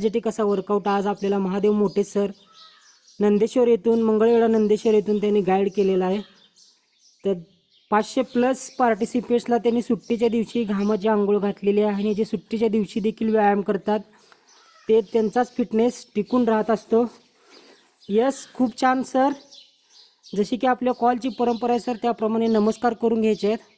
Energetic असा workout आज आपल्याला महादेव मोठे सर नंदेश्वर येथून मंगळवेढा नंदेश्वर येथून त्यांनी गाईड केलेला आहे। तर 500+ पार्टिसिपेट्सला त्यांनी सुट्टीच्या दिवशी घामाची आंघोळ घातलेली आहे आणि जे सुट्टीच्या दिवशी देखील व्यायाम करतात ते त्यांचाच फिटनेस टिकून राहत असतो। यस, खूप छान सर। जशी की आपल्या कॉलची परंपरा आहे सर त्याप्रमाणे नमस्कार करून घ्यायचे आहेत।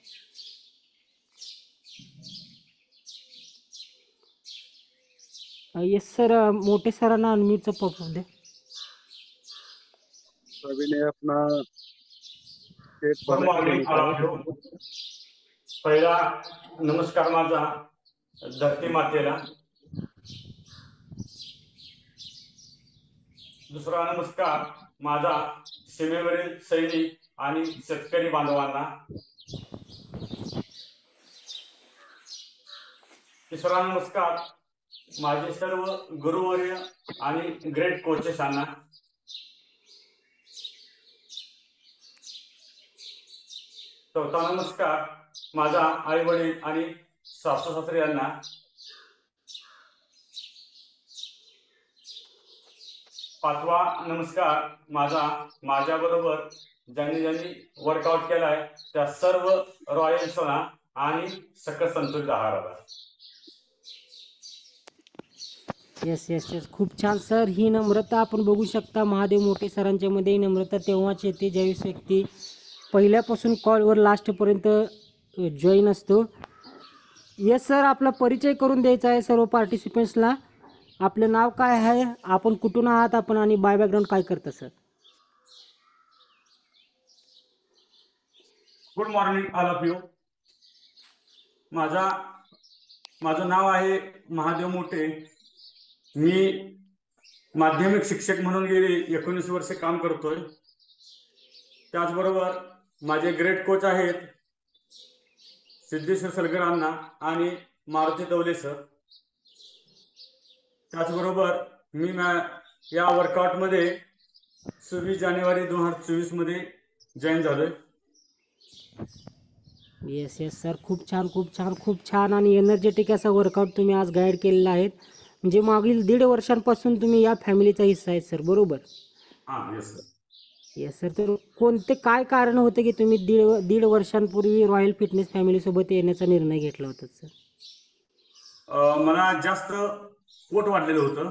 यस सर, मोठे सरांना अनम्यूटचा पॉपअप दे। सभी ने अपना पहिला नमस्कार माझा धरती मातेला, दुसरा नमस्कार माझा सीमेवरील सैनिक आणि शेतकरी बांधवांना, तिसरा नमस्कार माझे सर्व गुरुवर्य आणि ग्रेट कोचेसांना, चौथा नमस्कार माझा आई वडील आणि सासू सासरे यांना, पाचवा नमस्कार माझ्याबरोबर ज्यांनी वर्कआउट केलाय त्या सर्व रॉयल्सना आणि सकस संतुलित आहाराला। यस यस यस, खूप छान सर। ही नम्रता आपण बघू शकता महादेव मोठे सरांच्या मध्ये। नम्रता तेव्हाच येते ज्यावेळेस व्यक्ती पहिल्यापासून कॉलवर लास्टपर्यंत जॉईन असतो। यस सर, आपला परिचय करून द्यायचा आहे सर्व पार्टिसिपेंट्सला। आपलं नाव काय आहे, आपण कुठून आहात आपण, आणि बाय बॅकग्राऊंड काय करता sir? Good morning all of you. माझं नाव आहे महादेव मोठे। मी माध्यमिक शिक्षक म्हणून गेली 19 वर्षे काम करतोय। त्याचबरोबर माझे ग्रेट कोच आहेत सिद्धेश्वर सलगर अण्णा आणि मारुती दवले सर। त्याचबरोबर मी या वर्कआउटमध्ये 26 जानेवारी 2024 मध्ये जॉईन झालोय। येस येस सर, खूप छान खूप छान खूप छान आणि एनर्जेटिक असा वर्कआउट तुम्ही आज गाईड केलेला आहे। म्हणजे मागील 1.5 वर्षांपासून तुम्ही या फॅमिलीचा हिस्सा आहे सर, बरोबर? हां, येस सर। येस सर, तर कोणते काय कारण होते की तुम्ही दीड वर्षांपूर्वी रॉयल फिटनेस फॅमिलीसोबत येण्याचा निर्णय घेतला होता सर? मला जास्त पोट वाढलेलं होतं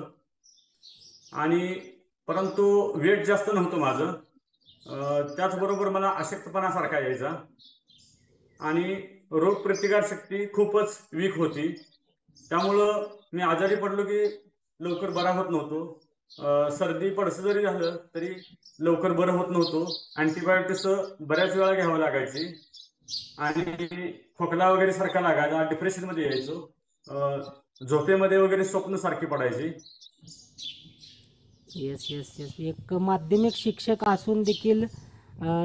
आणि परंतु वेट जास्त नव्हतं माझं। त्याचबरोबर मला अशक्तपणासारखा यायचा आणि रोगप्रतिकारशक्ती खूपच वीक होती। त्यामुळं मी आजारी पडलो की लवकर बरा होत नव्हतो। सर्दी पडसं जरी झालं तरी लवकर बरं होत नव्हतो। अँटीबायोटिक्स बऱ्याच वेळा घ्यावं लागायची आणि खोकला वगैरे सारखा लागायचा, डिप्रेशनमध्ये यायचो, झोपेमध्ये वगैरे स्वप्न सारखी पडायची। येस येस येस, एक माध्यमिक शिक्षक असून देखील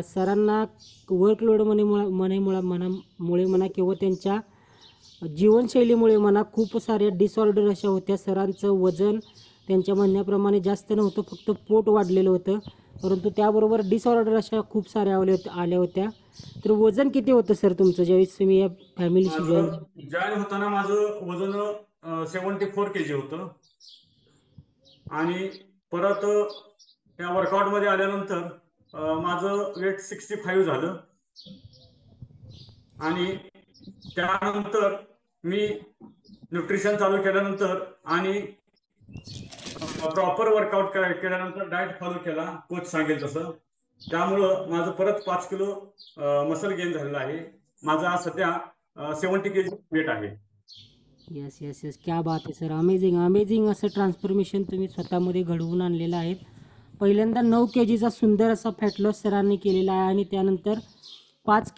सरांना वर्कलोडमुळे म्हणा किंवा त्यांच्या जीवनशैलीमुळे म्हणा खूप साऱ्या डिसऑर्डर अशा होत्या। सरांचं वजन त्यांच्या म्हणण्याप्रमाणे जास्त नव्हतं, फक्त पोट वाढलेलं होतं, परंतु त्याबरोबर डिसऑर्डर अशा खूप साऱ्या आल्या होत्या। तर वजन किती होतं सर तुमचं ज्यावेळेस तुम्ही या फॅमिलीशी जॉईन होताना माझं वजन 74 kg होतं आणि परत या वर्कआउटमध्ये आल्यानंतर माझं वेट 65 झालं आणि त्यानंतर मी न्यूट्रिशन चालू केल्यानंतर आणि प्रॉपर वर्कआउट केल्यानंतर डाएट फॉलो केला कोच सांगेल तसं, त्यामुळं माझं परत 5 किलो मसल गेन झालेलं आहे। माझा सध्या 70 kg वेट आहे। यस यस यस, क्या बात आहे सर, अमेझिंग अमेझिंग असं ट्रान्सफॉर्मेशन तुम्ही स्वतःमध्ये घडवून आणलेलं आहे। पहिल्यांदा 9 kgचा सुंदर असा फॅट लॉस सरांनी केलेला आहे आणि त्यानंतर 5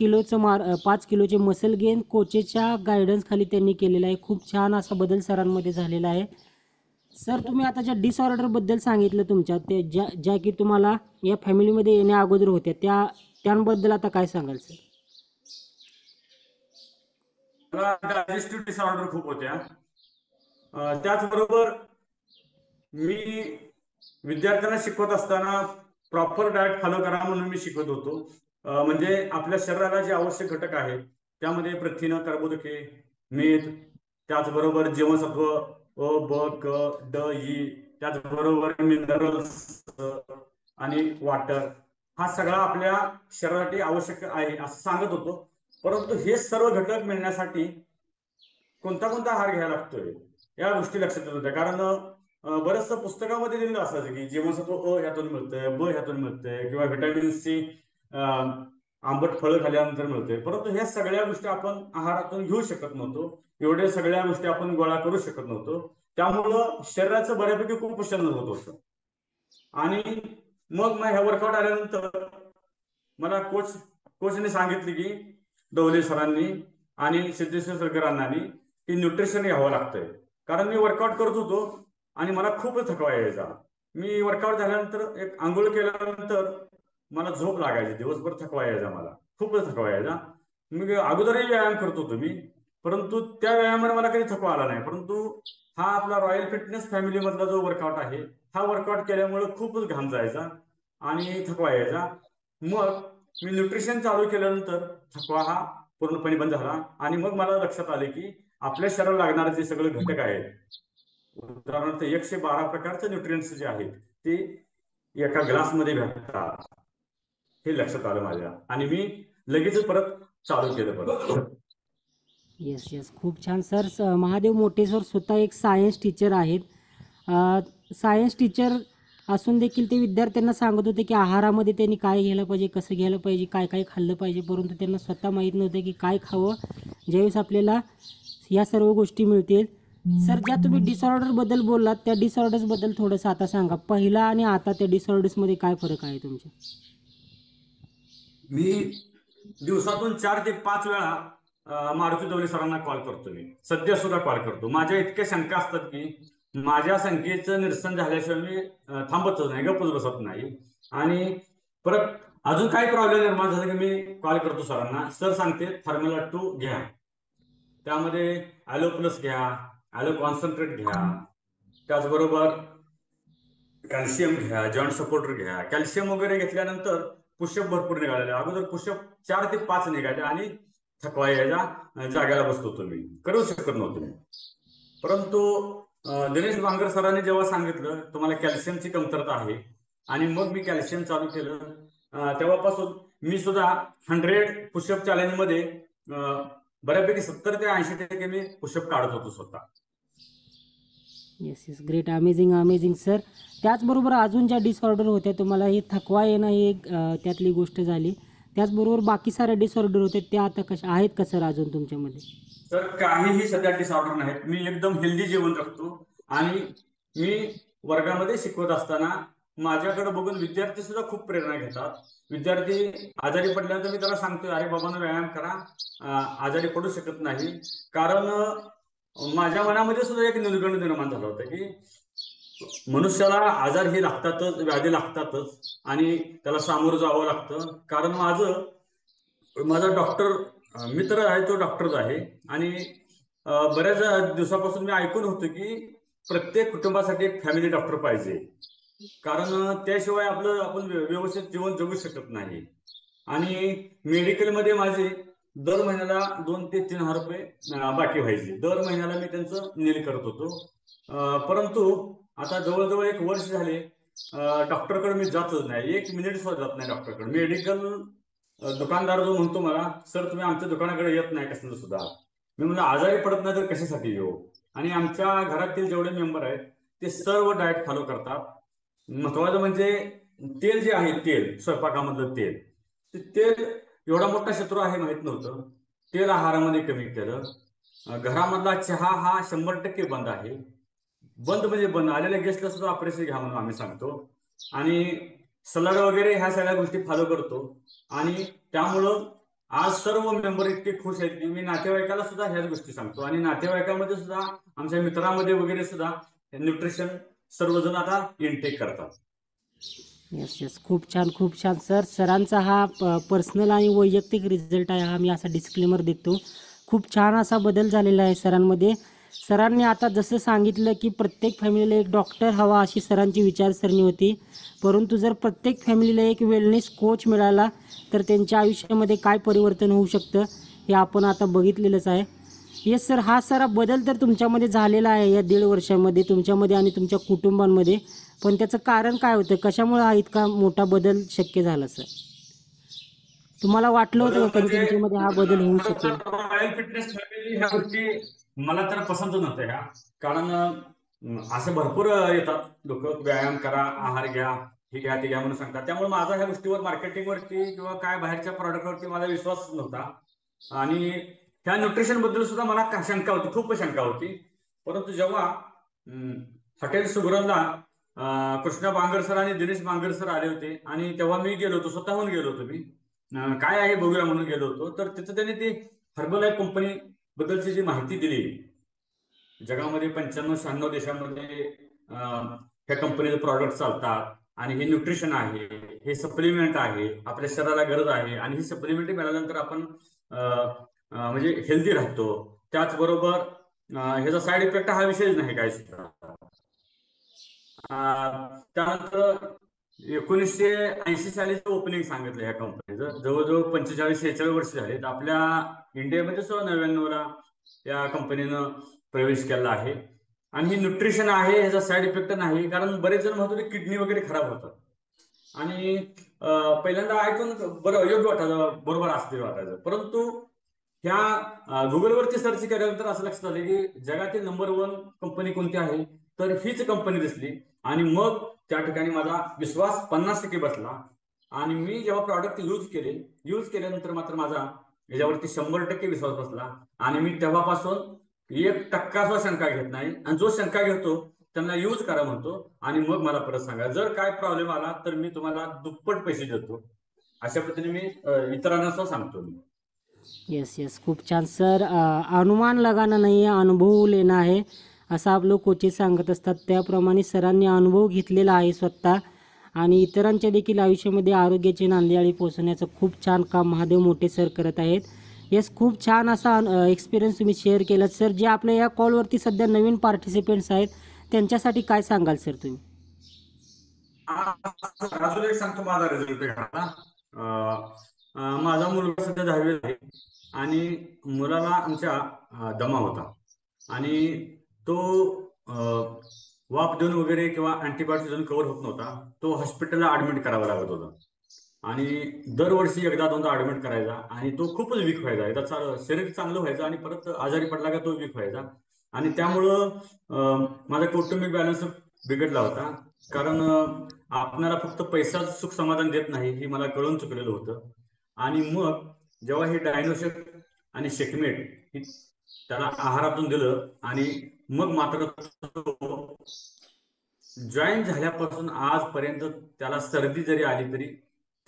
किलोचे मसल गेन कोचेच्या गायडन्सखाली त्यांनी केलेला आहे। खूप छान असा बदल सरांमध्ये झालेला आहे। सर, तुम्ही आता ज्या डिसऑर्डरबद्दल सांगितलं तुमच्या ते ज्या की तुम्हाला या फॅमिलीमध्ये येण्या अगोदर होत्या त्यांबद्दल आता काय सांगाल सर? मला डायजेस्टिव्ह डिसऑर्डर खूप होत्या। त्याचबरोबर मी विद्यार्थ्यांना शिकवत असताना प्रॉपर डाएट फॉलो करा म्हणून मी शिकवत होतो। म्हणजे आपल्या शरीराला जे आवश्यक घटक आहेत त्यामध्ये प्रथिनं, कर्बोदके, मेद, त्याचबरोबर जीवनसत्व, अ ब क ड ई, त्याचबरोबर मिनरल्स आणि वॉटर, हा सगळा आपल्या शरीरासाठी आवश्यक आहे असं सांगत होतो. परंतु हे सर्व घटक मिळण्यासाठी कोणता कोणता आहार घ्यायला लागतोय या गोष्टी लक्षात येत होत्या. कारण बरंचसं पुस्तकामध्ये दिलेलं असायचं की जीवनसत्व अ ह्यातून मिळतंय, ब ह्यातून मिळतंय, किंवा व्हिटॅमिन सी आंबट फळं खाल्ल्यानंतर मिळतंय. परंतु ह्या सगळ्या गोष्टी आपण आहारातून घेऊ शकत नव्हतो. एवढ्या सगळ्या गोष्टी आपण गोळा करू शकत नव्हतो. त्यामुळं शरीराचं बऱ्यापैकी कुपोषण होत होतं. आणि मग ह्या वर्कआउट आल्यानंतर मला कोचने सांगितले की डवले सरांनी आणि सिद्धेश्वर सरकरांनी की न्यूट्रिशन घ्यावं लागतंय. कारण मी वर्कआउट करत होतो आणि मला खूप थकवा यायचा. मी वर्कआउट झाल्यानंतर एक आंघोळ केल्यानंतर मला झोप लागायची, दिवसभर थकवा यायचा, मला खूपच थकवा यायचा. मी अगोदरही व्यायाम करत होतो मी, परंतु त्या व्यायामाने मला काही थकवा आला नाही. परंतु हा आपला रॉयल फिटनेस फॅमिली मधला जो वर्कआउट आहे, हा वर्कआउट केल्यामुळे खूपच घाम जायचा आणि थकवा यायचा. मग मी न्यूट्रिशन चालू केल्यानंतर थकवा हा पूर्णपणे बंद झाला. आणि मग मला लक्षात आले की आपल्या शरीराला लागणारे जे सगळे घटक आहेत, उदाहरणार्थ 112 प्रकारचे न्यूट्रिएंट्स जे आहेत ते एका ग्लासमध्ये भेटतात, हे लक्षात आलं माझ्या. आणि मी लगेच परत चालू केलं परत. येस येस, खूप छान सर. महादेव मोठे सर स्वतः एक सायन्स टीचर आहेत. सायन्स टीचर असून देखील ते विद्यार्थ्यांना सांगत होते की आहारामध्ये त्यांनी काय घ्यायला पाहिजे, कसं घ्यायला पाहिजे, काय काय खाल्लं पाहिजे. परंतु त्यांना स्वतः माहीत नव्हतं की काय खावं ज्यावेळेस आपल्याला या सर्व गोष्टी मिळतील. सर, ज्या तुम्ही डिसऑर्डरबद्दल बोललात त्या डिसऑर्डर्सबद्दल थोडंसं आता सांगा. पहिला आणि आता त्या डिसऑर्डर्समध्ये काय फरक आहे तुमच्या? मी दिवसातून 4 ते 5 वेळा मारुती डवले सरांना कॉल करतो. मी सध्या सुद्धा कॉल करतो. माझ्या इतक्या शंका असतात की माझ्या शंकेचं निरसन झाल्याशिवाय मी थांबतच नाही, गप्पच बसत नाही. आणि परत अजून काही प्रॉब्लेम निर्माण झाला की मी कॉल करतो सरांना. सर सांगते फॉर्म्युला 2 घ्या, त्यामध्ये ॲलो प्लस घ्या, ॲलो कॉन्सन्ट्रेट घ्या, त्याचबरोबर कॅल्शियम घ्या, जॉईंट सपोर्टर घ्या. कॅल्शियम वगैरे घेतल्यानंतर पुशअप भरपूर निघालेले. अगोदर पुशअप 4 ते 5 निघाले आणि थकवा यायचा, जाग्याला बसतो तुम्ही, करू शकत नव्हतो मी. परंतु दिनेश बांगर सरांनी जेव्हा सांगितलं तुम्हाला कॅल्शियमची कमतरता आहे, आणि मग मी कॅल्शियम चालू केलं, तेव्हापासून मी सुद्धा 100 पुशअप चॅलेंजमध्ये बऱ्यापैकी 70 ते 80% मी पुशअप काढत होतो स्वतः. Yes yes, great, amazing amazing sir. त्याचबरोबर अजून ज्या डिसऑर्डर होत्या, तुम्हाला हे थकवा येणं ही एक त्यातली गोष्ट झाली. त्याचबरोबर बाकी सारे डिसऑर्डर होते त्या आता कशा आहेत का सर अजून तुमच्यामध्ये? तर काहीही सध्या डिसऑर्डर नाहीत. मी एकदम हेल्दी जेवण करतो. आणि मी वर्गामध्ये शिकवत असताना माझ्याकडे बघून विद्यार्थी सुद्धा खूप प्रेरणा घेतात. विद्यार्थी आजारी पडल्यानंतर मी त्याला सांगतोय, अरे बाबांनो व्यायाम करा, आजारी पडू शकत नाही. कारण माझ्या मनामध्ये सुद्धा एक निर्गण निर्माण झाला होता की मनुष्याला आजार हे लागतातच, व्याधी लागतातच, आणि त्याला सामोरं जावं लागतं. कारण माझा डॉक्टर मित्र आहे, तो डॉक्टरच आहे. आणि बऱ्याच दिवसापासून मी ऐकून होतो की प्रत्येक कुटुंबासाठी एक फॅमिली डॉक्टर पाहिजे, कारण त्याशिवाय आपण व्यवस्थित जीवन जगू शकत नाही. आणि मेडिकलमध्ये माझे दर महिन्याला 2 ते 3 हजार रुपये बाकी व्हायचे. दर महिन्याला मी त्यांचं नील करत होतो. परंतु आता जवळजवळ 1 वर्ष झाले डॉक्टरकडे मी जातच नाही, 1 मिनिट सुद्धा जात नाही डॉक्टरकडे. मेडिकल दुकानदार जो म्हणतो मला, सर तुम्ही आमच्या दुकानाकडे येत नाही कसं सुद्धा. मी म्हणलं आजारी पडत नाही तर कशासाठी येऊ. आणि आमच्या घरातील जेवढे मेंबर आहेत ते सर्व डाएट फॉलो करतात. महत्वाचं म्हणजे तेल जे आहे, तेल स्वयंपाकामधलं तेल, ते तेल एवढा मोठा शत्रू आहे माहित नव्हतं. तेल आहारामध्ये कमी केलं. घरामधला चहा हा 100% बंद आहे. बंद म्हणजे बंद. आलेल्या गेस्टला सुद्धा ऑपरेशन घ्या म्हणून आम्ही सांगतो. आणि सलाड वगैरे ह्या सगळ्या गोष्टी फॉलो करतो. आणि त्यामुळं आज सर्व मेंबर इतके खुश आहेत की मी नातेवाईकाला सुद्धा ह्याच गोष्टी सांगतो. आणि नातेवाईकामध्ये सुद्धा, आमच्या मित्रांमध्ये वगैरे सुद्धा न्यूट्रिशन सर्वजण आता इनटेक करतात. येस येस, खूप छान खूप छान सर. सरांचा हा पर्सनल आणि वैयक्तिक रिझल्ट आहे, हा मी असा डिस्क्लेमर देतो. खूप छान असा बदल झालेला आहे सरांमध्ये. सरांनी आता जसं सांगितलं की प्रत्येक फॅमिलीला एक डॉक्टर हवा, अशी सरांची विचारसरणी होती. परंतु जर प्रत्येक फॅमिलीला एक वेलनेस कोच मिळाला तर त्यांच्या आयुष्यामध्ये काय परिवर्तन होऊ शकतं हे आपण आता बघितलेलंच आहे. येस सर, हा सारा बदल तर तुमच्यामध्ये झालेला आहे या 1.5 वर्षामध्ये तुमच्यामध्ये आणि तुमच्या कुटुंबांमध्ये. पण त्याचं कारण काय होतं? कशामुळे हा इतका मोठा बदल शक्य झाला सर? तुम्हाला वाटलं होतं बदल का कधी म्हणजे तुमच्यामध्ये हा बदल होऊ खरं शकेल? तर रॉयल फिटनेस फॅमिली ह्या गोष्टी मला तर पसंत नव्हत्या ह्या. कारण असे भरपूर येतात लोक, व्यायाम करा, आहार घ्या, हे घ्या, ते घ्या म्हणून सांगतात. त्यामुळे माझा ह्या गोष्टीवर, मार्केटिंगवरती किंवा काय बाहेरच्या प्रॉडक्टवरती माझा विश्वास नव्हता. आणि ह्या न्यूट्रिशन बद्दल सुद्धा मला शंका होती, खूप शंका होती. परंतु जेव्हा हॉटेल सुगरणला कृष्णा बांगर सर आणि दिनेश बांगर सर आले होते आणि तेव्हा मी गेलो होतो, स्वतःहून गेलो होतो मी. काय आहे बघूया म्हणून गेलो होतो. तर तिथं त्यांनी ती हर्बलाईफ कंपनी बद्दलची जी माहिती दिली, जगामध्ये 95-96 देशामध्ये ह्या कंपनीचे प्रॉडक्ट चालतात आणि हे न्यूट्रिशन आहे, हे सप्लिमेंट आहे, आपल्या शरीराला गरज आहे आणि ही सप्लिमेंट मिळाल्यानंतर आपण म्हणजे हेल्दी राहतो. त्याचबरोबर ह्याचा साईड इफेक्ट हा विषयच नाही काय सुद्धा. त्यानंतर 1980 सालीचं ओपनिंग सांगितलं या कंपनीचं. जवळजवळ 45-46 वर्ष झालेत. आपल्या इंडियामध्ये सुद्धा 99ला या कंपनीनं प्रवेश केला आहे. आणि ही न्यूट्रिशन आहे, ह्याचा साईड इफेक्ट नाही. कारण बरेच जण म्हणत होते किडनी वगैरे खराब होतात. आणि पहिल्यांदा ऐकून बरं योग्य वाटायचं, बरोबर असते वाटायचं. परंतु ह्या गुगलवरती सर्च केल्यानंतर असं लक्षात आलं की जगातील नंबर 1 कंपनी कोणती आहे, तर हीच कंपनी दिसली. आणि मग त्या ठिकाणी माझा विश्वास 50% बसला. आणि मी जेव्हा प्रॉडक्ट यूज केल्यानंतर मात्र माझा याच्यावरती 100% विश्वास बसला. आणि मी तेव्हापासून 1% सुद्धा शंका घेत नाही. आणि जो शंका घेतो त्यांना यूज करा म्हणतो. आणि मग मला परत सांगा, जर काय प्रॉब्लेम आला तर मी तुम्हाला दुप्पट पैसे देतो. अशा पद्धतीने मी इतरांना सुद्धा सांगतो मी. येस येस, खूप छान सर. अनुमान लगाना नाही आहे, अनुभव लेना आहे, असं आपलं कोचेस सांगत असतात. त्याप्रमाणे सरांनी अनुभव घेतलेला आहे स्वतः आणि इतरांच्या देखील आयुष्यामध्ये आरोग्याची नांदियाळी पोहोचवण्याचं खूप छान काम महादेव मोठे सर करत आहेत. येस, खूप छान असा एक्सपिरियन्स तुम्ही शेअर केला सर. जे आपल्या या कॉलवरती सध्या नवीन पार्टिसिपेंट्स आहेत त्यांच्यासाठी काय सांगाल सर तुम्ही? अजून एक सांगतो माझा रिझल्ट घ्या. माझा मुलगा सध्या 10वी आहे आणि मुलाला आमच्या दमा होता आणि तो वाफ देऊन वगैरे किंवा अँटीबायोटिक देऊन कव्हर होत नव्हता. तो हॉस्पिटलला ऍडमिट करावा लागत होता आणि दरवर्षी एकदा दोनदा ऍडमिट करायचा आणि तो खूपच वीक व्हायचा. एकदा शरीर चांगलं व्हायचं आणि परत आजारी पडला का तो वीक व्हायचा. आणि त्यामुळं माझा कौटुंबिक बॅलन्स बिघडला होता. कारण आपल्याला फक्त पैसाच सुख समाधान देत नाही हे मला कळून चुकलेलं होतं. आणि मग जेव्हा हे डायनोशेक आणि शेकमेट त्याला आहारातून दिलं आणि मग मात्र जॉईन झाल्यापासून आजपर्यंत त्याला सर्दी जरी आली तरी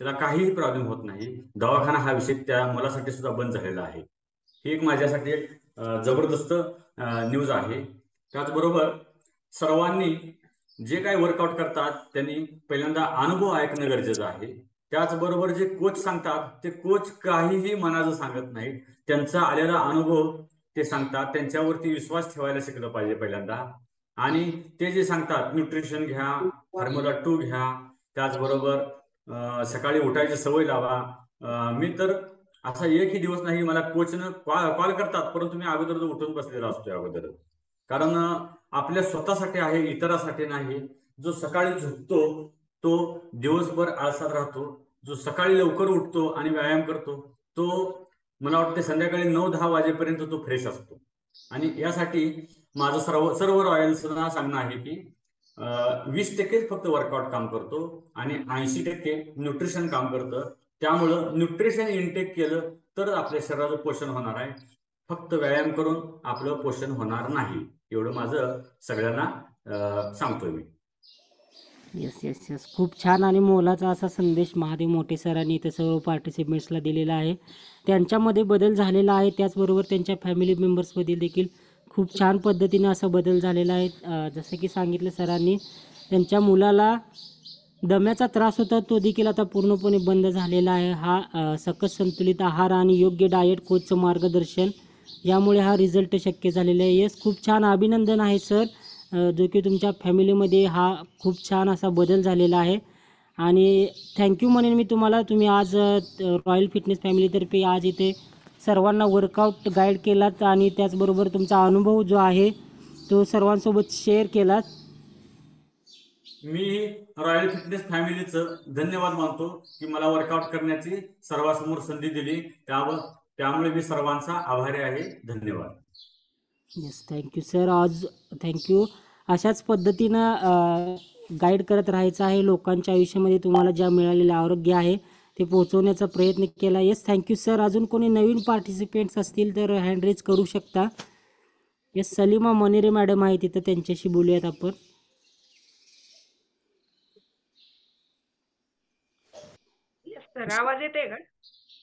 त्याला काहीही प्रॉब्लेम होत नाही. दवाखाना हा विषय त्या मुलासाठी सुद्धा बंद झालेला आहे. ही एक माझ्यासाठी एक जबरदस्त न्यूज आहे. त्याचबरोबर सर्वांनी जे काही वर्कआउट करतात त्यांनी पहिल्यांदा अनुभव ऐकणं गरजेचं आहे. त्याचबरोबर जे कोच सांगतात ते कोच काहीही मनाचं सांगत नाहीत. त्यांचा आलेला अनुभव ते सांगतात. त्यांच्यावरती विश्वास ठेवायला शिकलं पाहिजे पहिल्यांदा. आणि ते जे सांगतात न्यूट्रिशन घ्या, फॉर्म्युला 2 घ्या, त्याचबरोबर सकाळी उठायची सवय लावा. मी तर असा एकही दिवस नाही मला कोचनं कॉल करतात परंतु मी अगोदर उठून बसलेला असतो अगोदर. कारण आपल्या स्वतःसाठी आहे, इतरांसाठी नाही. जो सकाळी झोपतो तो दिवसभर आळसात राहतो. जो सकाळी लवकर उठतो आणि व्यायाम करतो तो मला वाटते संध्याकाळी 9-10 वाजेपर्यंत तो फ्रेश असतो. आणि यासाठी माझं सर्व रॉयल्सना सांगणं आहे की 20% फक्त वर्कआउट काम करतो आणि 80% न्यूट्रिशन काम करतं. त्यामुळं न्यूट्रिशन इनटेक केलं तर आपल्या शरीराचं पोषण होणार आहे. फक्त व्यायाम करून आपलं पोषण होणार नाही. एवढं माझं सगळ्यांना सांगतोय मी. येस येस येस, खूप छान आणि मोलाचा असा संदेश महादेव मोठे सरांनी इथं सर्व पार्टिसिपेंट्सला दिलेला आहे. त्यांच्यामध्ये बदल झालेला आहे. त्याचबरोबर त्यांच्या फॅमिली मेंबर्समधील देखील खूप छान पद्धतीने असा बदल झालेला आहे. जसं की सांगितलं सरांनी, त्यांच्या मुलाला दम्याचा त्रास होता तो देखील आता पूर्णपणे बंद झालेला आहे. हा सकस संतुलित आहार आणि योग्य डाएट कोचचं मार्गदर्शन यामुळे हा रिझल्ट शक्य झालेला आहे. येस, खूप छान अभिनंदन आहे सर, जो की तुमच्या फॅमिलीमध्ये हा खूप छान असा बदल झालेला आहे. आणि थँक्यू म्हणेन मी तुम्हाला, तुम्ही आज रॉयल फिटनेस फॅमिलीतर्फे आज इथे सर्वांना वर्कआउट गाईड केलात आणि त्याचबरोबर तुमचा अनुभव जो आहे तो सर्वांसोबत शेअर केलात. मी रॉयल फिटनेस फॅमिलीचं धन्यवाद मानतो की मला वर्कआउट करण्याची सर्वांसमोर संधी दिली. त्यामुळे मी सर्वांचा आभारी आहे. धन्यवाद. Yes, thank you sir. थँक्यू. अशाच पद्धतीनं गाईड करत राहायचं आहे. लोकांच्या आयुष्यामध्ये तुम्हाला ज्या मिळालेलं आरोग्य आहे ते पोहोचवण्याचा प्रयत्न केला. Yes, thank you sir. अजून कोणी नवीन पार्टिसिपेंट्स असतील तर हँड रेज करू शकता. येस, सलीमा मनेरे मॅडम आहे तिथं, त्यांच्याशी बोलूयात आपण. सर आवाज येते का?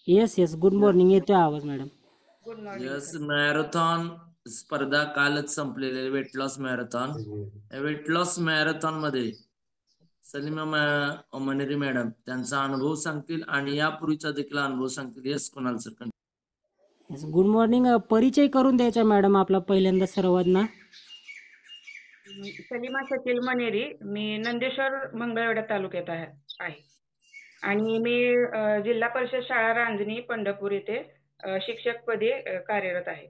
Yes, good morning. येतोय आवाज madam. Good morning. Yes, marathon स्पर्धा कालच संपलेले weight loss marathon. Weight loss marathon मध्ये सलीमा मनेरी मॅडम त्यांचा अनुभव सांगतील आणि यापूर्वीचा देखील अनुभव सांगतील. Yes, Kunal sir. Yes, good morning. परिचय करून द्यायचा मॅडम आपला पहिल्यांदा सर्वांना. सलीमा शकील मनेरी, मी नंदेश्वर मंगळवेढा तालुक्यात आहे आणि मी जिल्हा परिषद शाळा रांजणी पंढरपूर येथे शिक्षकपदी कार्यरत आहे.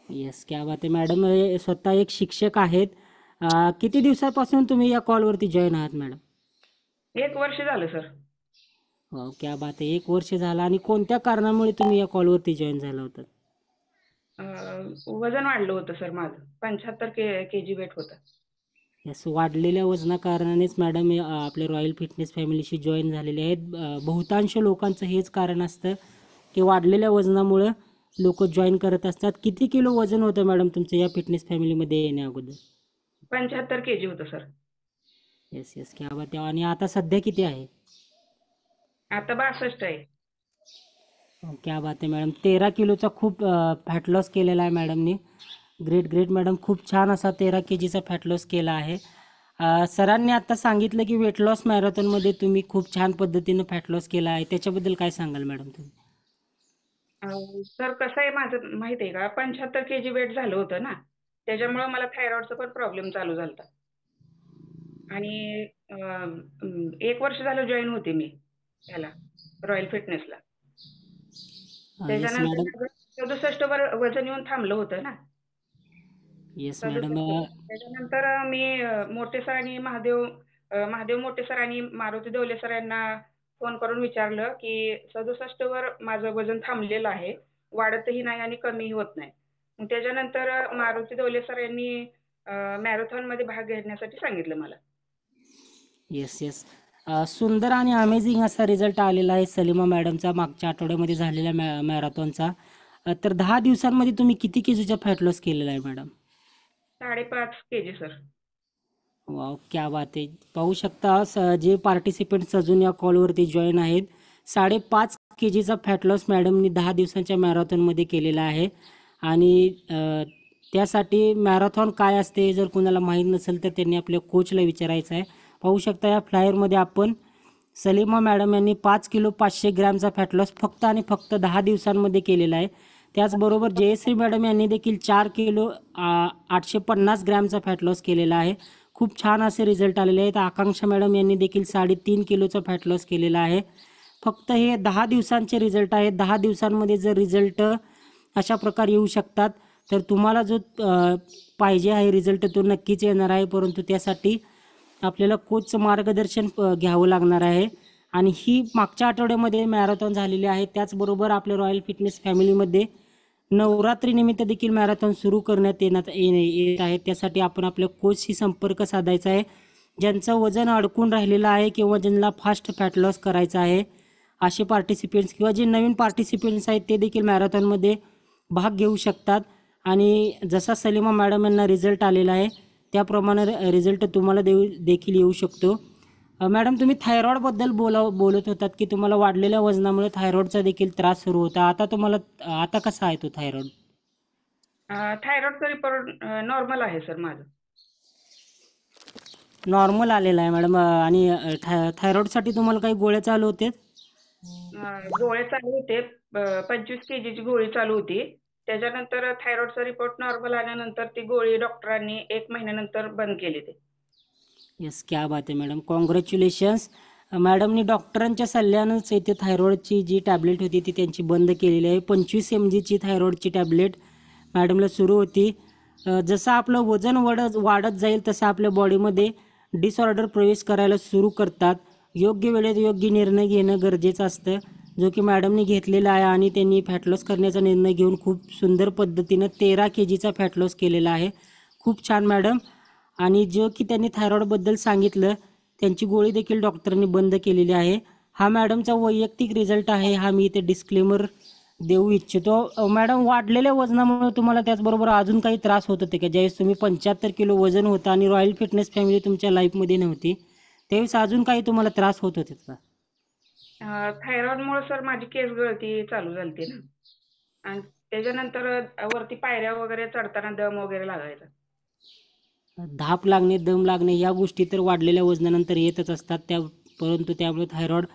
येस, क्या बात आहे मॅडम. स्वतः एक शिक्षक आहेत. किती दिवसापासून तुम्ही या कॉलवरती जॉईन आहात मॅडम? 1 वर्ष झालं सर. हो, क्या बात आहे. 1 वर्ष झालं. आणि कोणत्या कारणामुळे तुम्ही या कॉलवरती जॉईन झाला होता? वजन वाढलं होतं सर माझं. 75 kg वेट होतं. येस, वाढलेल्या वजनाकारणानेच मॅडम आपल्या रॉयल फिटनेस फॅमिलीशी जॉईन झालेले आहेत. बहुतांश लोकांचं हेच कारण असतं की वाढलेल्या वजनामुळं लोक जॉईन करत असतात. किती किलो वजन होतं मॅडम तुमचं या फिटनेस फॅमिलीमध्ये येण्या अगोदर? 75 kg होतं सर. येस, क्या बात आहे. आणि आता सध्या किती आहे? आता 62 आहे. क्या बात आहे मॅडम. 13 किलोचा खूप फॅट लॉस केलेला आहे मॅडमनी. Great madam. खूप छान असा 13 kgचा फॅट लॉस केला आहे. सरांनी आता सांगितलं की वेट लॉस मॅरेथॉनमध्ये तुम्ही खूप छान पद्धतीनं फॅट लॉस केला आहे. त्याच्याबद्दल काय सांगाल मॅडम तुम्ही? सर कसं आहे माझं माहिती आहे का, 75 kg वेट झालं होतं ना, त्याच्यामुळे मला थायरॉइडचा पण प्रॉब्लेम चालू झाला. आणि 1 वर्ष झालं जॉईन होते मी ह्याला रॉयल फिटनेसला. Yes madam. त्याच्यानंतर 67 वर वजन येऊन थांबलं होतं ना. Yes madam. त्याच्यानंतर मी मोठे सर आणि महादेव मोठे सर आणि मारुती दौले सर यांना फोन करून विचारलं की 67 वर माझं वजन थांबलेलं आहे, वाढतही नाही आणि कमीही होत नाही. मग त्याच्यानंतर मारुती दौले सर यांनी मॅरेथॉन मध्ये भाग घेण्यासाठी सांगितलं मला. येस. सुंदर आणि अमेझिंग असा रिझल्ट आलेला आहे सलीमा मॅडमचा मागच्या आठवड्यामध्ये झालेल्या मॅरेथॉनचा. तर 10 दिवसांमध्ये तुम्ही किती केजीचा फॅट लॉस केलेला आहे मॅडम? 5.5 kg sir. वाव, क्या बात आहे. पाहू शकता जे पार्टिसिपेंट्स अजून या कॉलवरती जॉईन आहेत, 5.5 kgचा फॅट लॉस मॅडमनी 10 दिवसांच्या मॅरेथॉनमध्ये केलेला आहे. आणि त्यासाठी मॅरेथॉन काय असते जर कोणाला माहीत नसेल तर त्यांनी आपल्या कोचला विचारायचं आहे. पाहू शकता या फ्लायरमध्ये आपण सलीमा मॅडम यांनी 5 किलो 500 ग्रॅमचा फॅट लॉस फक्त आणि फक्त 10 दिवसांमध्ये केलेला आहे. त्याचबरोबर जयश्री मॅडम यांनी देखील 4 किलो 850 ग्रॅमचा फॅट लॉस केलेला आहे. खूप छान असे रिझल्ट आलेले आहेत. आकांक्षा मॅडम यांनी देखील 3.5 किलोचा फॅट लॉस केलेला आहे. फक्त हे 10 दिवसांचे रिझल्ट आहेत. 10 दिवसांमध्ये जर रिझल्ट अशा प्रकारे येऊ शकतात तर तुम्हाला जो पाहिजे आहे रिझल्ट तो नक्कीच येणार आहे. परंतु त्यासाठी आपल्याला कोचचं मार्गदर्शन घ्यावं लागणार आहे. आणि ही मागच्या आठवड्यामध्ये मॅरेथॉन झालेली आहे. त्याचबरोबर आपल्या रॉयल फिटनेस फॅमिलीमध्ये नवरात्रीनिमित्त देखील मॅरेथॉन सुरू करण्यात येत आहे. त्यासाठी आपण आपल्या कोचशी संपर्क साधायचा आहे. ज्यांचं वजन अडकून राहिलेलं आहे किंवा ज्यांना फास्ट फॅट लॉस करायचा आहे असे पार्टिसिपेंट्स किंवा जे नवीन पार्टिसिपेंट्स आहेत ते देखील मॅरेथॉनमध्ये भाग घेऊ शकतात. आणि जसा सलीमा मॅडम यांना रिझल्ट आलेला आहे त्याप्रमाणे रिझल्ट तुम्हाला देखील येऊ शकतो. मॅडम, तुम्ही थायरॉइडबद्दल बोलत होतात की तुम्हाला वाढलेल्या वजनामुळे थायरॉइडचा देखील त्रास सुरू होता. आता कसा आहे तो थायरॉइड? थायरॉइडचा रिपोर्ट नॉर्मल आहे सर माझं. नॉर्मल आलेला आहे मॅडम. आणि थायरॉइडसाठी तुम्हाला काही गोळ्या चालू होते? गोळ्या चालू होते. 25 kg ची गोळी चालू होती. त्याच्यानंतर थायरॉइडचा रिपोर्ट नॉर्मल आल्यानंतर ती गोळी डॉक्टरांनी 1 महिन्यानंतर बंद केली ते. येस, क्या बात आहे मॅडम. कॉंग्रॅच्युलेशन्स. मॅडमनी डॉक्टरांच्या सल्ल्यानंच इथे थायरॉईडची जी टॅबलेट होती ती त्यांची बंद केलेली आहे. 25 mgची थायरॉईडची टॅबलेट मॅडमला सुरू होती. जसं आपलं वजन वाढत जाईल तसं आपल्या बॉडीमध्ये डिसऑर्डर प्रवेश करायला सुरू करतात. योग्य वेळेत योग्य निर्णय घेणं गरजेचं असतं, जो की मॅडमनी घेतलेला आहे. आणि त्यांनी फॅट लॉस करण्याचा निर्णय घेऊन खूप सुंदर पद्धतीनं 13 kgचा फॅट लॉस केलेला आहे. खूप छान मॅडम. आणि जो की त्यांनी थायरॉईडबद्दल सांगितलं, त्यांची गोळी देखील डॉक्टरांनी बंद केलेली आहे. हा मॅडमचा वैयक्तिक रिझल्ट आहे, हा मी इथे डिस्क्लेमर देऊ इच्छितो. मॅडम, वाढलेल्या वजनामुळे तुम्हाला त्याचबरोबर अजून काही त्रास होत होते का? ज्यावेळेस तुम्ही 75 किलो वजन होतं आणि रॉयल फिटनेस फॅमिली तुमच्या लाईफमध्ये नव्हती, त्यावेळेस अजून काही तुम्हाला त्रास होत होते का? थायरॉइडमुळे सर माझी केस गळती चालू झालती ना, आणि त्याच्यानंतर वरती पायऱ्या वगैरे चढताना दम वगैरे लागायचा. धाप लागणे, दम लागणे या गोष्टी तर वाढलेल्या वजनानंतर येतच असतात. परंतु त्यामुळे थायरॉईड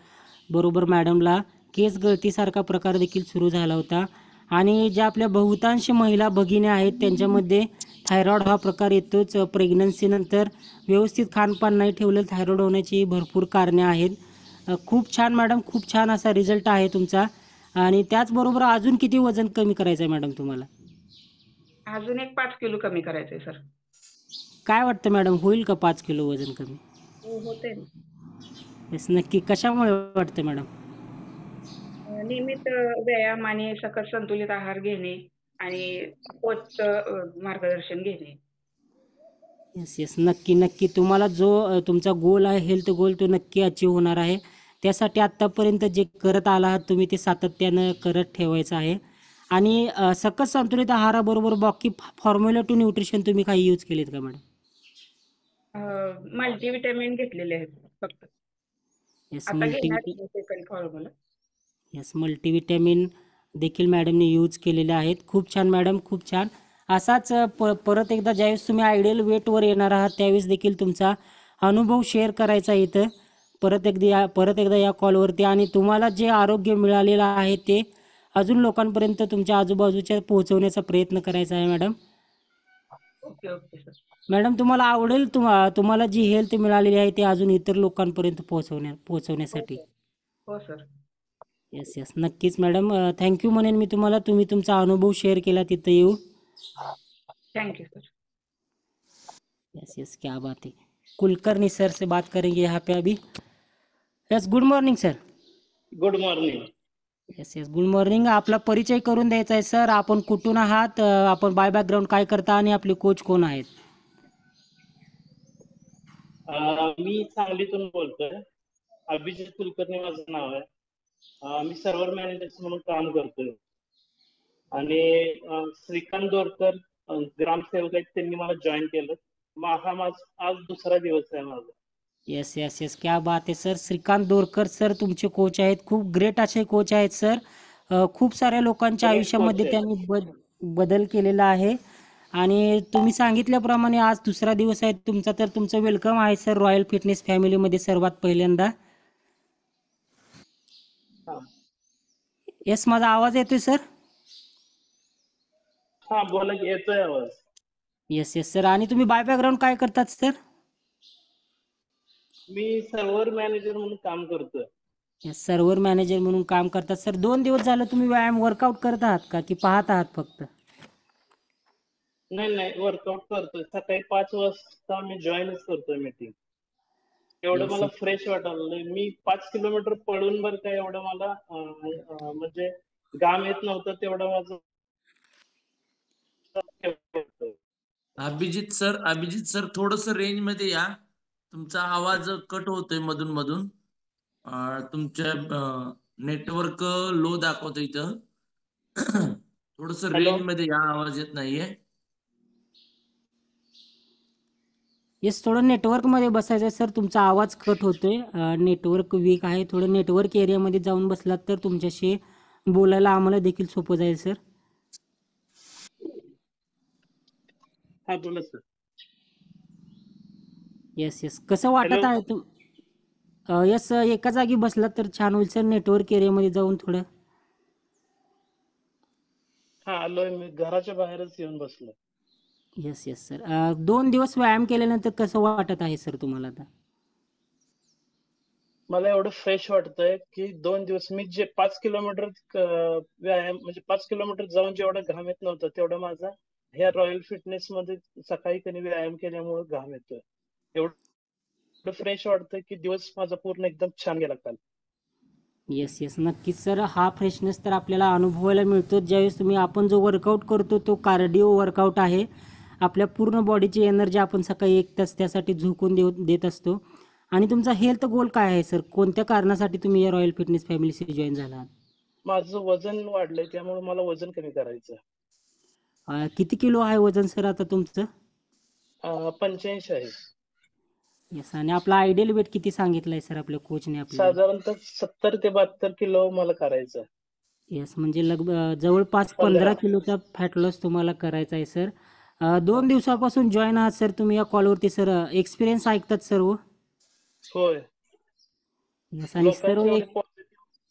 बरोबर मॅडमला केस गळतीसारखा प्रकार देखील सुरू झाला होता. आणि ज्या आपल्या बहुतांश महिला भगिनी आहेत त्यांच्यामध्ये थायरॉईड हा प्रकार येतोच. प्रेग्नन्सीनंतर व्यवस्थित खानपान नाही ठेवलं, थायरॉईड होण्याची भरपूर कारणे आहेत. खूप छान मॅडम, खूप छान असा रिझल्ट आहे तुमचा. आणि त्याचबरोबर अजून किती वजन कमी करायचं आहे मॅडम तुम्हाला? अजून एक 5 किलो कमी करायचंय सर. काय वाटतं मॅडम, होईल का 5 किलो वजन कमी? हो, होते ना. येस, नक्की. कशामुळे वाटतं मॅडम? नियमित व्यायाम आणि सकस संतुलित आहार घेणे आणि कोचचं मार्गदर्शन घेणे. येस येस, नक्की नक्की. तुम्हाला जो तुमचा गोल आहे, हेल्थ गोल, तो नक्की अचीव होणार आहे. त्यासाठी आत्तापर्यंत जे करत आला आहात तुम्ही ते सातत्यानं करत ठेवायचं आहे. आणि सकस संतुलित आहाराबरोबर बाकी फॉर्म्युला 2 न्यूट्रिशन तुम्ही काही यूज केलेत का मॅडम? मल्टीव्हिटॅमिन घेतलेले आहेत फक्त. येस, आता घेणार सेकंड फॉर्म्युला. येस, मल्टीव्हिटॅमिन देखील मॅडमने यूज केलेले आहेत. खूप छान मॅडम, खूप छान. असाच परत एकदा ज्यावेळेस तुम्ही आयडियल वेटवर येणार आहात त्यावेळेस देखील तुमचा अनुभव शेअर करायचा इथं परत एकदा या कॉलवरती. आणि तुम्हाला जे आरोग्य मिळालेलं आहे ते अजून लोकांपर्यंत तुमच्या आजूबाजूच्या पोहोचवण्याचा प्रयत्न करायचा आहे madam. Okay okay sir. Madam, तुम्हाला आवडेल तुम्हाला जी हेल्थ मिळालेली आहे ते अजून इतर लोकांपर्यंत पोहोचवण्यासाठी? हो सर. येस येस, नक्कीच मॅडम. थँक्यू म्हणेन मी तुम्हाला, तुम्ही तुमचा अनुभव शेअर केला तिथं येऊ. Thank you sir. Yes yes, क्या बात है. कुलकर्णी सर से बात करेंगे यहाँ पे अभी. Yes, good morning sir. Good morning. Yes yes, good morning. आपला परिचय करून द्यायचा आहे सर. आपण कुठून आहात, आपण बाय बॅकग्राऊंड काय करता आणि आपले कोच कोण आहेत? मी सांगलीतून बोलतोय. अभिजित कुलकर्णी माझं नाव आहे. मी सर्व्हर मॅनेजर म्हणून काम करतोय. आणि श्रीकांत दोरकर ग्रामसेवक आहेत, त्यांनी मला जॉईन केलं. हा माझा आज दुसरा दिवस आहे माझा. येस येस येस, क्या बात आहे सर. श्रीकांत दोरकर सर तुमचे कोच आहेत. खूप ग्रेट असे कोच आहेत सर. खूप साऱ्या लोकांच्या आयुष्यामध्ये त्यांनी बदल केलेला आहे. आणि तुम्ही सांगितल्याप्रमाणे आज दुसरा दिवस आहे तुमचा, तर तुमचं वेलकम आहे सर रॉयल फिटनेस फॅमिलीमध्ये सर्वात पहिल्यांदा. येस, माझा आवाज येतोय सर? हा बोला की, येतोय आवाज. Yes yes sir. आणि तुम्ही बाय बॅकग्राऊंड काय करतात सर? मी सर्व्हर मॅनेजर म्हणून काम करतोय. येस, सर्व्हर मॅनेजर म्हणून काम करतात सर. 2 दिवस झालं तुम्ही व्यायाम वर्कआउट करत आहात का की पाहत आहात फक्त? नाही, वर्कआउट करतोय. सकाळी 5 वाजता मी जॉईनच करतोय मीटिंग. एवढं मला फ्रेश वाटायला. मी 5 किलोमीटर पळून बरं का, एवढं मला म्हणजे घाम येत नव्हतं तेवढं माझं. अभिजित सर थोडस रेंज मध्ये या. तुमचा आवाज कट होतोय मधून मधून. तुमच्या नेटवर्क लो दाखवतं इथं. थोडस रेंज मध्ये या, आवाज येत नाहीये. येस, थोडं नेटवर्कमध्ये बसायचं आहे सर. तुमचा आवाज कट होतोय, नेटवर्क वीक आहे. थोडं नेटवर्क एरियामध्ये जाऊन बसलात तर तुमच्याशी बोलायला आम्हाला देखील सोपं जाईल सर. हा बोला सर. येस येस, कसं वाटत आहे तुम येस, एका जागी बसलात तर छान होईल सर. नेटवर्क एरियामध्ये जाऊन थोडं. हा आलोय, मी घराच्या बाहेरच येऊन बसलो. Yes yes sir. 2 दिवस व्यायाम केल्यानंतर कसं वाटत आहे सर तुम्हाला आता? मला एवढं फ्रेश वाटतंय की 2 दिवस मी जे 5 किलोमीटर व्यायाम म्हणजे 5 किलोमीटर जाऊन जेवढा घाम येत नव्हता तेवढा माझा ह्या रॉयल फिटनेस मध्ये सकाळी कधी व्यायाम केल्यामुळे घाम येतोय. एवढं फ्रेश वाटतंय की दिवस माझा पूर्ण एकदम छान गेला काल. येस येस नक्कीच सर. हा फ्रेशनेस तर आपल्याला अनुभवायला मिळतो ज्यावेळेस आपण जो वर्कआउट करतो तो कार्डिओ वर्कआउट आहे. आपल्या पूर्ण बॉडीची एनर्जी आपण सकाळी 1 तास त्यासाठी झोकून देत असतो. आणि तुमचा हेल्थ गोल काय आहे सर? कोणत्या कारणासाठी तुम्ही या रॉयल फिटनेस फॅमिलीशी जॉईन झाला? माझं वजन वाढलंय त्यामुळे मला वजन कमी करायचं. किती किलो आहे वजन सर आता तुमचं? 85 आहे. येस. आणि आपला आयडियल वेट किती सांगितलं सर आपल्या कोचने आपल्याला? साधारणतः 70 ते 72 किलो मला करायचं. येस म्हणजे जवळपास 15 किलोचा फॅट लॉस तुम्हाला करायचा आहे सर. 2 दिवसापासून जॉईन आहात सर तुम्ही या कॉलवरती सर. एक्सपिरियन्स ऐकतात सर्व. होय. येस आणि सर्व लोकांचे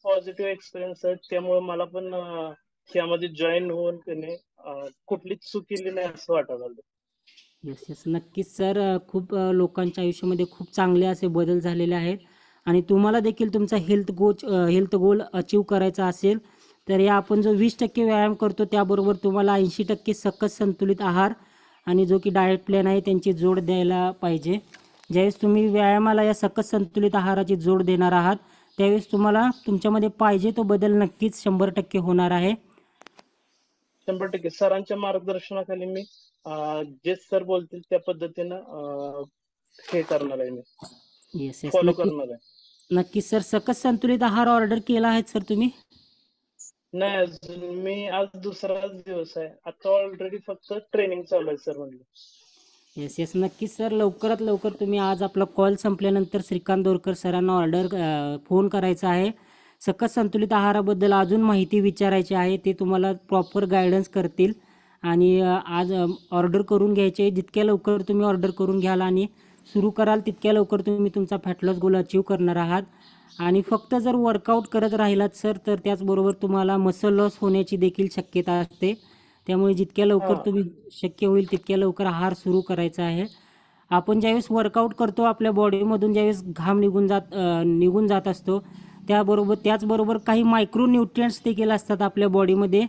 पॉझिटिव्ह एक्सपिरियन्स आहेत त्यामुळे मला पण यामध्ये जॉईन होऊन त्याने कुठलीच चूक केली नाही असं वाटायला लागलं. येस येस नक्कीच सर. खूप लोकांच्या आयुष्यामध्ये खूप चांगले असे बदल झालेले आहेत. आणि तुम्हाला देखील तुमचा हेल्थ गोल अचीव करायचा असेल तर या आपण जो 20% व्यायाम करतो त्याबरोबर तुम्हाला 80% सकस संतुलित आहार आणि जो की डाएट प्लॅन आहे त्यांची जोड द्यायला पाहिजे. ज्यावेळेस तुम्ही व्यायामाला या सकस संतुलित आहाराची जोड देणार आहात त्यावेळेस तुम्हाला तुमच्यामध्ये पाहिजे तो बदल नक्कीच 100% होणार आहे. 100% सरांच्या मार्गदर्शनाखाली मी जे सर बोलतील त्या पद्धतीनं हे करणार आहे मी. येस येस फॉलो नक्कीच करणार आहे. नक्कीच सर. सकस संतुलित आहार ऑर्डर केला आहे सर तुम्ही? नाही अजून मी आज दुसराच दिवस आहे. आता ऑलरेडी फक्त ट्रेनिंग चालू आहे सर म्हणलं. येस येस नक्कीच सर. लवकरात लवकर तुम्ही आज आपला कॉल संपल्यानंतर श्रीकांत दोरकर सरांना फोन करायचा आहे. सकस संतुलित आहाराबद्दल अजून माहिती विचारायची आहे. ते तुम्हाला प्रॉपर गायडन्स करतील. आणि आज ऑर्डर करून घ्यायचे. जितक्या लवकर तुम्ही ऑर्डर करून घ्याल आणि सुरू कराल तितक्या लवकर तुम्ही तुमचा फॅट लॉस गोल अचीव करणार आहात. आणि फक्त जर वर्कआउट करत राहिलात सर तर त्याचबरोबर तुम्हाला मसल लॉस होण्याची देखील शक्यता असते. त्यामुळे जितक्या लवकर तुम्ही शक्य होईल तितक्या लवकर आहार सुरू करायचा आहे. आपण ज्यावेळेस वर्कआउट करतो आपल्या बॉडीमधून ज्यावेळेस घाम निघून जात असतो त्याचबरोबर काही मायक्रो न्यूट्रिएंट्स देखील असतात आपल्या बॉडीमध्ये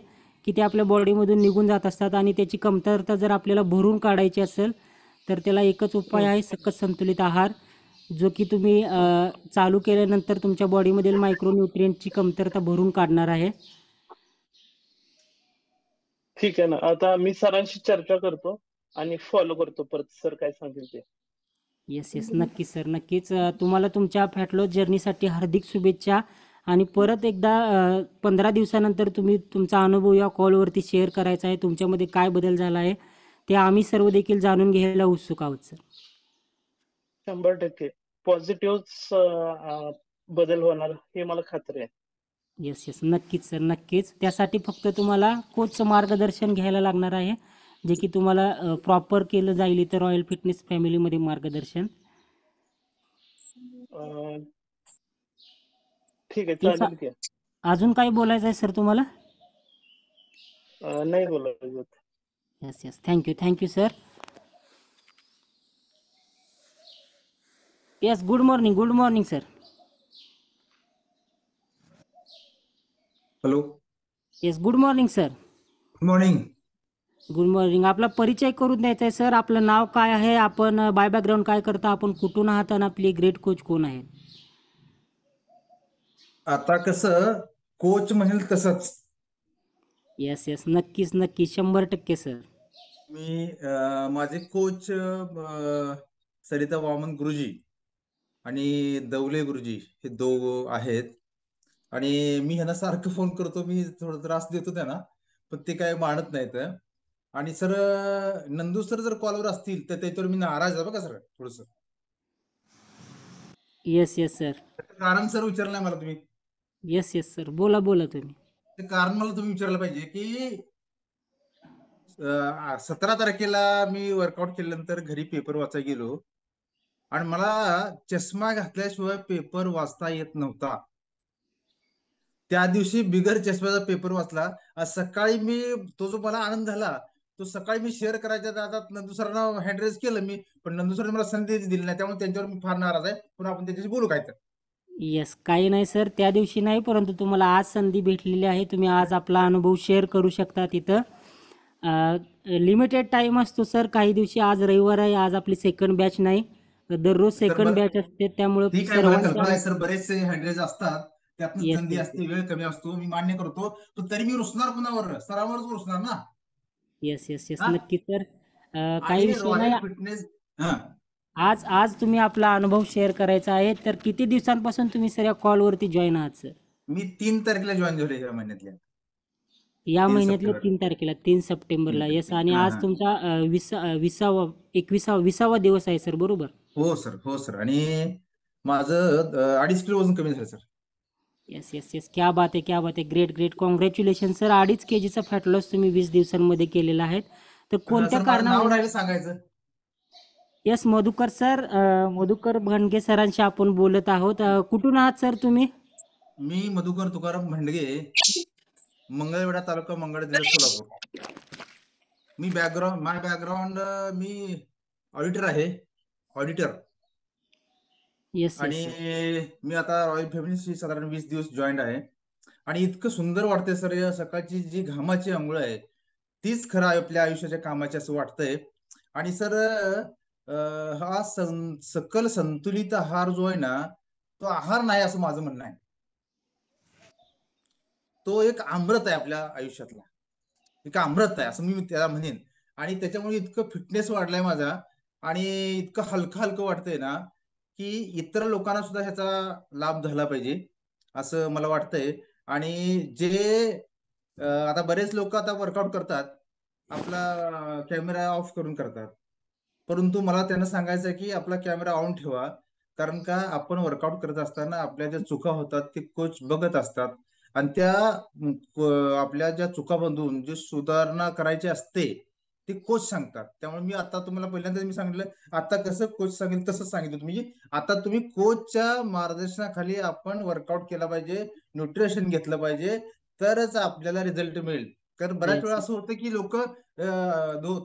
की ते आपल्या बॉडीमधून निघून जात असतात. आणि त्याची कमतरता जर आपल्याला भरून काढायची असेल तर त्याला एकच उपाय आहे सकस संतुलित आहार, जो की तुम्ही चालू केल्यानंतर तुमच्या बॉडीमधील मायक्रो न्यूट्रिएंटची कमतरता भरून काढणार आहे. ठीक आहे ना. आता मी सरांशी चर्चा करतो आणि फॉलो करतो परत सर काय सांगतील ते. येस येस नक्कीच सर नक्कीच. तुम्हाला तुमच्या फॅट लॉस जर्नीसाठी हार्दिक शुभेच्छा. आणि परत एकदा 15 दिवसानंतर तुम्ही तुमचा अनुभव या कॉलवरती शेअर करायचा आहे. तुमच्यामध्ये काय बदल झाला आहे ते आम्ही सर्व देखील जाणून घ्यायला उत्सुक आहोत सर. 100% पॉझिटिव्ह बदल होणार हे मला खात्री आहे. येस येस नक्कीच सर नक्कीच. त्यासाठी फक्त तुम्हाला कोचचं मार्गदर्शन घ्यायला लागणार आहे जे की तुम्हाला प्रॉपर केलं जाईल इथं रॉयल फिटनेस फॅमिलीमध्ये मार्गदर्शन. ठीक आहे चालेल की. अजून काही बोलायचं आहे सर तुम्हाला? नाही बोलायचं. Yes yes thank you sir. Yes good morning sir. Hello. Yes good morning sir. Good morning. आपला परिचय करून द्यायचा आहे सर. आपलं नाव काय आहे, आपण बाय बॅकग्राऊंड काय करता, आपण कुठून आहात आणि आपली ग्रेट कोच कोण आहे? आता कसं कोच म्हणेल तसंच. येस येस नक्कीच 100% सर. मी माझे कोच सरिता वामन गुरुजी आणि दौले गुरुजी हे दोघं आहेत. आणि मी ह्यांना सारखं फोन करतो, मी थोडा त्रास देतो त्यांना, पण ते काय मानत नाहीत. आणि सर नंदू सर जर कॉलवर असतील तर त्याच्यावर मी नाराज आहे बघा सर थोडस. Yes sir. कारण सर विचारलं नाही मला तुम्ही. येस सर बोला तुम्ही. ते कारण मला तुम्ही विचारलं पाहिजे की 17 तारखेला मी वर्कआउट केल्यानंतर घरी पेपर वाचायला गेलो आणि मला चष्मा घातल्याशिवाय पेपर वाचता येत नव्हता. त्या दिवशी बिगर चष्म्याचा पेपर वाचला. आज सकाळी मी तो जो मला आनंद झाला तो सकाळी मी शेअर करायच्या दादात नंदू सरांना हँड रेज केलं मी, पण नंदू सरांनी मला संधी दिली नाही, त्यामुळे त्यांच्यावर मी फार नाराज आहे. पण आपण त्याच्याशी बोलू काय तर. येस, काही नाही सर, त्या दिवशी नाही, परंतु तुम्हाला आज संधी भेटलेली आहे. तुम्ही आज आपला अनुभव शेअर करू शकता तिथं. लिमिटेड टाइम असतो सर, काही दिवशी. आज रविवार आहे, आज आपली सेकंड बॅच नाही, दररोज तर सेकंड बरं, बॅच असते, त्यामुळे ठीक आहे, मला कल्पना सर्वांच्या. आहे सर, बरेचसे हँडरेज असतात, त्यातनं येस संधी येस असते, वेळ कमी असतो, मी मान्य करतो, पण तरी मी रुसणार कुणावर? सरांवरच रुसणार ना. येस येस येस हा, नक्की सर. काही आणि विषय नाही. Royal fitness. हा, आज आज तुम्ही आपला अनुभव शेअर करायचा आहे. तर किती दिवसांपासून तुम्ही सर या कॉलवरती जॉईन आहात सर? मी 3 तारखेला जॉईन झालो या महिन्यातल्या या 3 महिन्यातल्या सप्टेंबर 3 तारखेला, 3 सप्टेंबरला. येस, आणि हा आज हा. तुमचा 20वा दिवस आहे सर, बरोबर? हो सर, हो सर. आणि माझं 2.5 किलो वजन कमी झालं सर. येस येस येस, क्या बात आहे, क्या बात आहे. Great great, congratulation sir. 2.5 kgचा फॅट लॉस तुम्ही 20 दिवसांमध्ये केलेला आहे. तर कोणत्या सर, माझं नाव कारणामुळे? राहिलं सांगायचं. येस, मधुकर सर, मधुकर भंडगे सरांशी आपण बोलत आहोत. कुठून आहात सर तुम्ही? मी मधुकर तुकाराम भंडगे, मंगळवेढा तालुका, मंगळ जिल्हा, सोलापूर. मी माय बॅकग्राऊंड, मी ऑडिटर आहे, ऑडिटर. येस आणि येस सर. मी आता रॉयल फॅमिलीशी साधारण 20 दिवस जॉईंट आहे. आणि इतकं सुंदर वाटतंय सर, या सकाळची जी घामाची आंघोळ आहे तीच खरं आपल्या आयुष्याच्या कामाची असं वाटतंय. आणि सर, हा सकल संतुलित आहार जो आहे ना, तो आहार नाही असं माझं म्हणणं आहे. तो एक अमृत आहे आपल्या आयुष्यातला, एक अमृत आहे असं मी त्याला म्हणेन. आणि त्याच्यामुळे इतकं फिटनेस वाढलाय माझा, आणि इतकं हलकं हलकं वाटतंय ना, की इतर लोकांना सुद्धा ह्याचा लाभ झाला पाहिजे असं मला वाटतंय. आणि जे आता बरेच लोक आता वर्कआउट करतात, आपला कॅमेरा ऑफ करून करतात, परंतु मला त्यांना सांगायचं आहे की आपला कॅमेरा ऑन ठेवा. कारण का, आपण वर्कआउट करत असताना आपल्या ज्या चुका होतात ते कोच बघत असतात, आणि त्या आपल्या ज्या चुकामधून जे सुधारणा करायची असते ते कोच सांगतात. त्यामुळे मी आता तुम्हाला पहिल्यांदा मी सांगितलं, आता कसं कोच सांगेल तसंच सांगितलं तुम्ही. आता तुम्ही कोचच्या मार्गदर्शनाखाली आपण वर्कआउट केला पाहिजे, न्यूट्रिशन घेतलं पाहिजे, तरच आपल्याला रिझल्ट मिळेल. कारण बऱ्याच येस वेळा असं होतं की लोक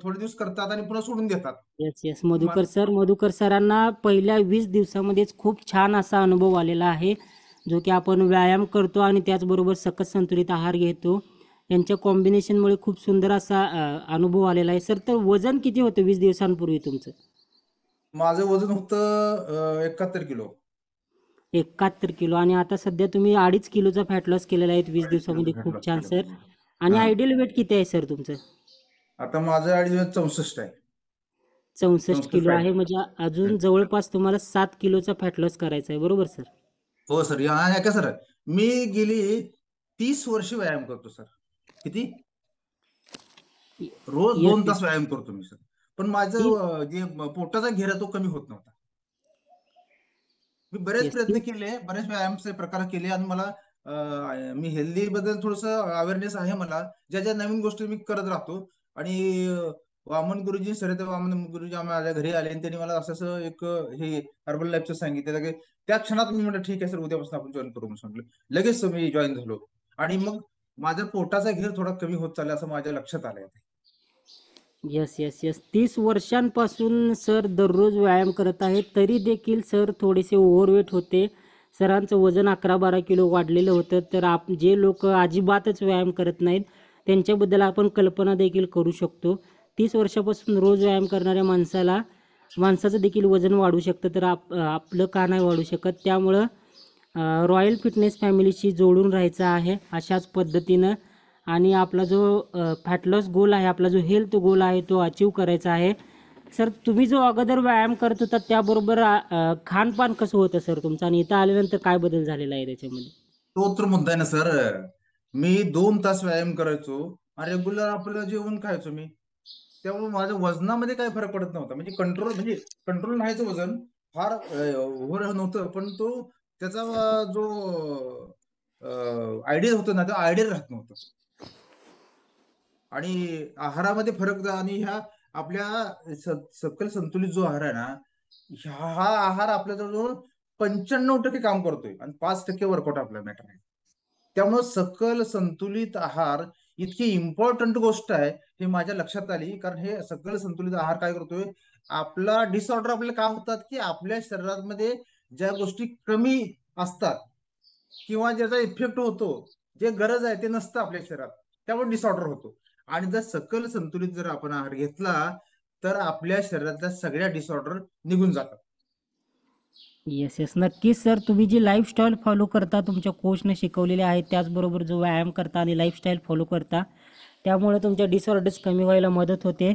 थोडे दिवस करतात आणि पुन्हा सोडून देतात. Yes yes Madhukar sir, Madhukar सरांना पहिल्या 20 दिवसामध्येच खूप छान असा अनुभव आलेला आहे, जो की आपण व्यायाम करतो आणि त्याचबरोबर सकस संतुलित आहार घेतो, यांच्या कॉम्बिनेशनमुळे खूप सुंदर असा अनुभव आलेला आहे सर. तर वजन किती होतं 20 दिवसांपूर्वी तुमचं? माझं वजन होतं 71 किलो. 71 किलो, आणि आता सध्या तुम्ही 2.5 किलोचा फॅट लॉस केलेला आहे 20 अडीच किलोचं दिवसामध्ये. फॅट खूप लॉस छान केलं. सर. आणि हा, आयडियल वेट किती आहे सर तुमचं? आता माझं 64 आहे. 64 किलो आहे. आहे, म्हणजे अजून जवळपास तुम्हाला 7 किलोचा फॅट लॉस करायचा आहे, बरोबर सर? हो सर. का सर, मी गेली 30 वर्ष व्यायाम करतो सर. किती? रोज येस 2 येस. तास व्यायाम करतो मी सर. पण माझं तीस. जे पोटाचा घेर आहे तो कमी होत नव्हता. मी बरेच येस प्रयत्न तीस. केले, बरेच व्यायामचे प्रकार केले, आणि मला मी हेल्दी बद्दल थोडस अवेअरनेस आहे मला. ज्या ज्या नवीन गोष्टी मी करत राहतो. आणि वामन गुरुजी, सरिता वामन गुरुजी माझ्या घरी आले, आणि त्यांनी मला असं एक हे हर्बल लाईफचं सांगितलं की त्या क्षणात मी म्हटलं ठीक आहे सर, उद्यापासून आपण जॉईन करू म्हणून सांगितलं. लगेच मी जॉईन झालो, आणि मग माझा पोटाचा घेर थोडा कमी होत चालला असं माझ्या लक्षात आलंय. येस येस येस 30 वर्षांपासून सर दररोज व्यायाम करत आहेत, तरी देखील सर थोडेसे ओव्हरवेट होते. सरांचं वजन 11-12 किलो वाढलेलं होतं. तर जे लोक अजिबातच व्यायाम करत नाहीत त्यांच्याबद्दल आपण कल्पना देखील करू शकतो. 30 वर्षापासून रोज व्यायाम करणाऱ्या माणसाचं देखील वजन वाढू शकतं, तर आपलं का नाही वाढू शकत? त्यामुळं रॉयल फिटनेस फॅमिलीशी जोडून राहायचं आहे अशाच पद्धतीनं. आणि आपला जो फॅट लॉस गोल आहे, आपला जो हेल्थ गोल आहे, तो अचीव करायचा आहे. सर, तुम्ही जो अगोदर व्यायाम करत होता त्याबरोबर खानपान कसं होतं सर तुमचं, आणि इथं आल्यानंतर काय बदल झालेला आहे त्याच्यामध्ये? तो तर मुद्दा आहे ना सर. मी 2 तास व्यायाम करायचो आणि रेग्युलर आपलं जेवण खायचो मी. त्यामुळे माझ्या वजनामध्ये काही फरक पडत नव्हता. म्हणजे कंट्रोल नाहीचं वजन फार ओव्हर नव्हतं, पण तो त्याचा जो आयडियल होतं ना, तो आयडियल राहत नव्हतं. आणि आहारामध्ये फरक, आणि ह्या आपल्या सकल संतुलित जो आहार आहे ना, हा आहार आपल्या जवळजवळ 95% काम करतोय, आणि 5% वर्कआउट आपल्याला मॅटर आहे. त्यामुळे सकल संतुलित आहार इतकी इम्पॉर्टंट गोष्ट आहे हे माझ्या लक्षात आली. कारण हे सकल संतुलित आहार काय करतोय, आपला डिसऑर्डर आपल्याला काय होतात की आपल्या शरीरामध्ये ज्या गोष्टी कमी असतात किंवा ज्याचा इफेक्ट होतो, जे गरज आहे ते नसतं आपल्या शरीरात, त्यामुळे डिसऑर्डर होतो. आणि जर सकल संतुलित जर आपण आहार घेतला तर आपल्या शरीरातल्या सगळ्या डिसऑर्डर निघून जातात. येस येस, नक्कीच सर. तुम्ही जी लाईफस्टाईल फॉलो करता, तुमच्या कोचने शिकवलेले आहे, त्याचबरोबर जो व्यायाम करता आणि लाईफस्टाईल फॉलो करता, त्यामुळे तुमच्या डिसऑर्डर्स कमी व्हायला मदत होते.